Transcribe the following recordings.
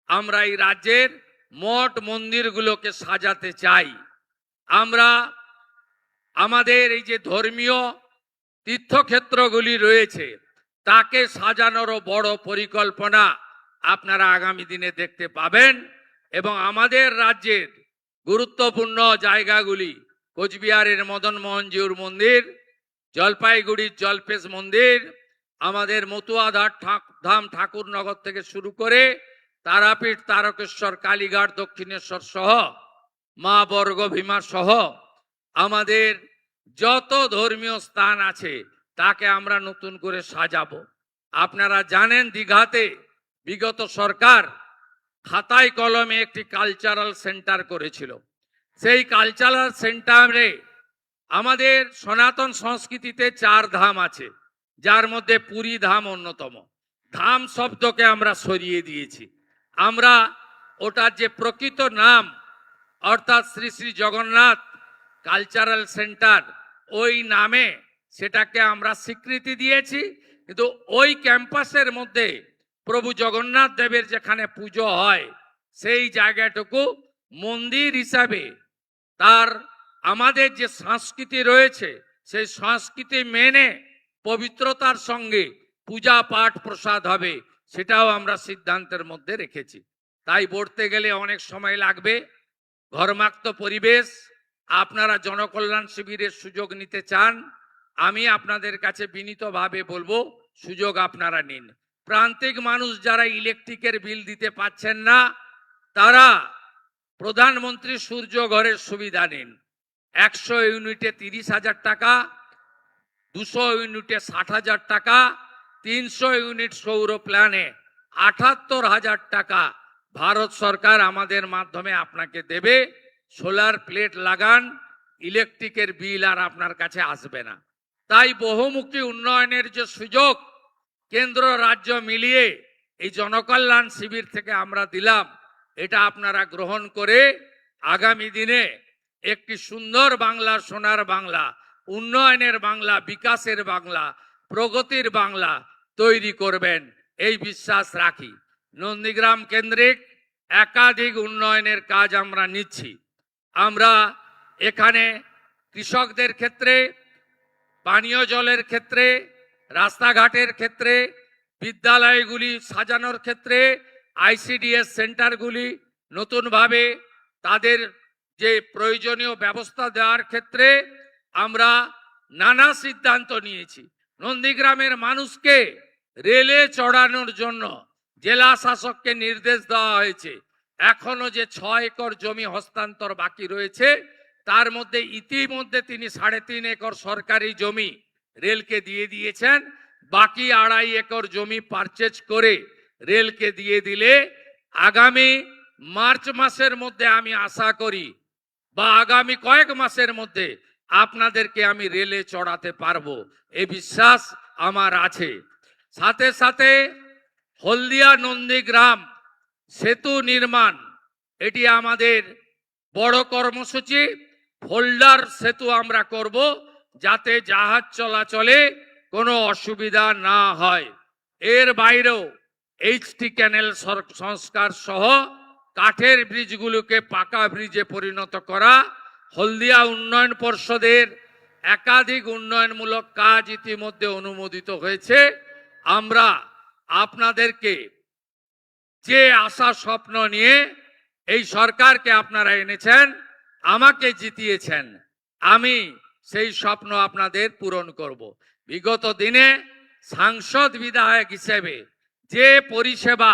আমরা এই রাজ্যের মঠ মন্দিরগুলোকে সাজাতে চাই। আমরা আমাদের এই যে ধর্মীয় তীর্থক্ষেত্রগুলি রয়েছে তাকে সাজানোরও বড় পরিকল্পনা আপনারা আগামী দিনে দেখতে পাবেন। এবং আমাদের রাজ্যের গুরুত্বপূর্ণ জায়গাগুলি কোচবিহারের মদন মোহনজিউর মন্দির, জলপাইগুড়ির জলপেশ মন্দির, আমাদের মতুয়াধার ধাম ঠাকুরনগর থেকে শুরু করে তারাপীঠ, তারকেশ্বর, কালীঘাট, দক্ষিণেশ্বর সহ মা বর্গভীমা সহ আমাদের যত ধর্মীয় স্থান আছে তাকে আমরা নতুন করে সাজাবো। আপনারা জানেন দীঘাতে বিগত সরকার খাতায় কলমে একটি কালচারাল সেন্টার করেছিল। সেই কালচারাল সেন্টারে আমাদের সনাতন সংস্কৃতিতে 4 ধাম আছে, যার মধ্যে পুরী ধাম অন্যতম। ধাম শব্দকে আমরা সরিয়ে দিয়েছি। আমরা ওটার যে প্রকৃত নাম অর্থাৎ শ্রী শ্রী জগন্নাথ কালচারাল সেন্টার, ওই নামে সেটাকে আমরা স্বীকৃতি দিয়েছি। কিন্তু ওই ক্যাম্পাসের মধ্যে প্রভু জগন্নাথ দেবের যেখানে পুজো হয় সেই জায়গাটুকু মন্দির হিসাবে তার আমাদের যে সংস্কৃতি রয়েছে সেই সংস্কৃতি মেনে পবিত্রতার সঙ্গে পূজা পাঠ প্রসাদ হবে, সেটাও আমরা সিদ্ধান্তের মধ্যে রেখেছি। তাই বলতে গেলে অনেক সময় লাগবে। ঘরমাক্ত পরিবেশ, আপনারা জনকল্যাণ শিবিরের সুযোগ নিতে চান, আমি আপনাদের কাছে বিনীতভাবে বলবো সুযোগ আপনারা নিন। প্রান্তিক মানুষ যারা ইলেকট্রিকের বিল দিতে পাচ্ছেন না তারা প্রধানমন্ত্রী সূর্য ঘরের সুবিধা নিন। 100 ইউনিটে 30,000 টাকা, 200 ইউনিটে 60,000 টাকা, 300 ইউনিট সৌর প্ল্যানে 78,000 টাকা ভারত সরকার আমাদের মাধ্যমে আপনাকে দেবে। সোলার প্লেট লাগান, ইলেকট্রিকের বিল আর আপনার কাছে আসবে না। তাই বহুমুখী উন্নয়নের যে সুযোগ কেন্দ্র রাজ্য মিলিয়ে এই জনকল্যাণ শিবির থেকে আমরা দিলাম, এটা আপনারা গ্রহণ করে আগামী দিনে একটি সুন্দর বাংলা, সোনার বাংলা, উন্নয়নের বাংলা, বিকাশের বাংলা, প্রগতির বাংলা তৈরি করবেন এই বিশ্বাস রাখি। নন্দীগ্রাম কেন্দ্রিক একাধিক উন্নয়নের কাজ আমরা নিচ্ছি। আমরা এখানে কৃষকদের ক্ষেত্রে, পানীয় জলের ক্ষেত্রে, রাস্তাঘাটের ক্ষেত্রে, বিদ্যালয়গুলি সাজানোর ক্ষেত্রে, আইসিডিএস সেন্টারগুলি নতুনভাবে তাদের যে প্রয়োজনীয় ব্যবস্থা দেওয়ার ক্ষেত্রে আমরা নানা সিদ্ধান্ত নিয়েছি। নন্দীগ্রামের মানুষকে রেলে চড়ানোর জন্য জেলা শাসককে নির্দেশ দেওয়া হয়েছে। এখনো যে 6 একর জমি হস্তান্তর বাকি রয়েছে তার মধ্যে ইতিমধ্যে তিনি 3.5 একর সরকারি জমি রেলকে দিয়ে দিয়েছেন। বাকি 2.5 একর জমি পারচেজ করে রেলকে দিয়ে দিলে আগামী মার্চ মাসের মধ্যে আমি আশা করি বা আগামী কয়েক মাসের মধ্যে আপনাদেরকে আমি রেলে চড়াতে পারবো, এই বিশ্বাস আমার আছে। সাথে সাথে হলদিয়া নন্দীগ্রাম সেতু নির্মাণ, এটি আমাদের বড় কর্মসূচি। ফোল্ডার সেতু আমরা করব যাতে জাহাজ চলাচলে কোনো অসুবিধা না হয়। এর বাইরেও এইচটি ক্যানেল সংস্কার সহ কাঠের ব্রিজগুলোকে পাকা ব্রিজে পরিণত করা, হলদিয়া উন্নয়ন পর্ষদের একাধিক উন্নয়নমূলক কাজ ইতিমধ্যে অনুমোদিত হয়েছে। আমরা আপনাদেরকে যে আশা স্বপ্ন নিয়ে এই সরকারকে আপনারা এনেছেন, আমাকে জিতিয়েছেন, আমি সেই স্বপ্ন আপনাদের পূরণ করব। বিগত দিনে সাংসদ বিধায়ক হিসেবে যে পরিষেবা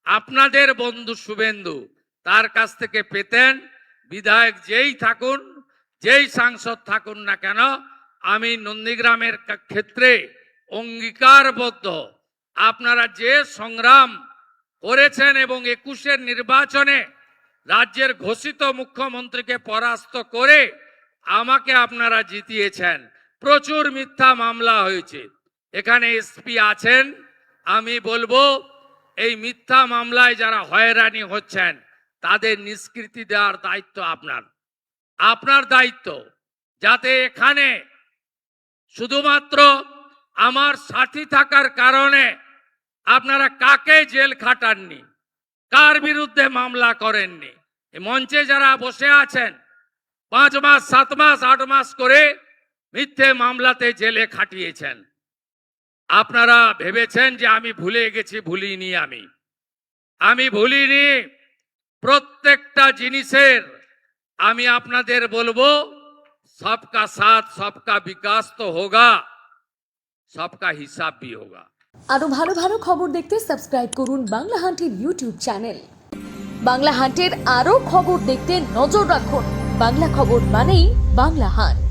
আপনাদের বন্ধু শুভেন্দু তার কাছ থেকে পেতেন, বিধায়ক যেই থাকুন, যেই সাংসদ থাকুন না কেন, আমি নন্দীগ্রামের ক্ষেত্রে অঙ্গীকারবদ্ধ। আপনারা যে সংগ্রাম করেছেন এবং 21-এর নির্বাচনে রাজ্যের ঘোষিত মুখ্যমন্ত্রীকে পরাস্ত করে আমাকে আপনারা জিতিয়েছেন। প্রচুর মিথ্যা মামলা হয়েছে, এখানে এসপি আছেন, আমি বলবো এই মিথ্যা মামলায় যারা হয়রানি হচ্ছেন তাদের নিষ্কৃতি দেওয়ার দায়িত্ব আপনার দায়িত্ব, যাতে এখানে শুধুমাত্র আমার সাথী থাকার কারণে আপনারা কাকে জেল খাটাননি, কার বিরুদ্ধে মামলা করেননি? এই মঞ্চে যারা বসে আছেন 5 মাস 7 মাস 8 মাস করে মিথ্যে মামলাতে জেলে খাটিয়েছেন। আপনারা ভেবেছেন যে আমি ভুলে গেছি, ভুলিনি। আমি ভুলিনি। প্রত্যেকটা জিনিসের আমি আপনাদের বলবো, सबका साथ सबका विकास तो होगा, सबका हिसाब भी होगा। আরো ভালো ভালো খবর দেখতে সাবস্ক্রাইব করুন বাংলা হান্টের ইউটিউব চ্যানেল। বাংলা হান্টের আরো খবর দেখতে নজর রাখুন। বাংলা খবর মানেই বাংলা হান্ট।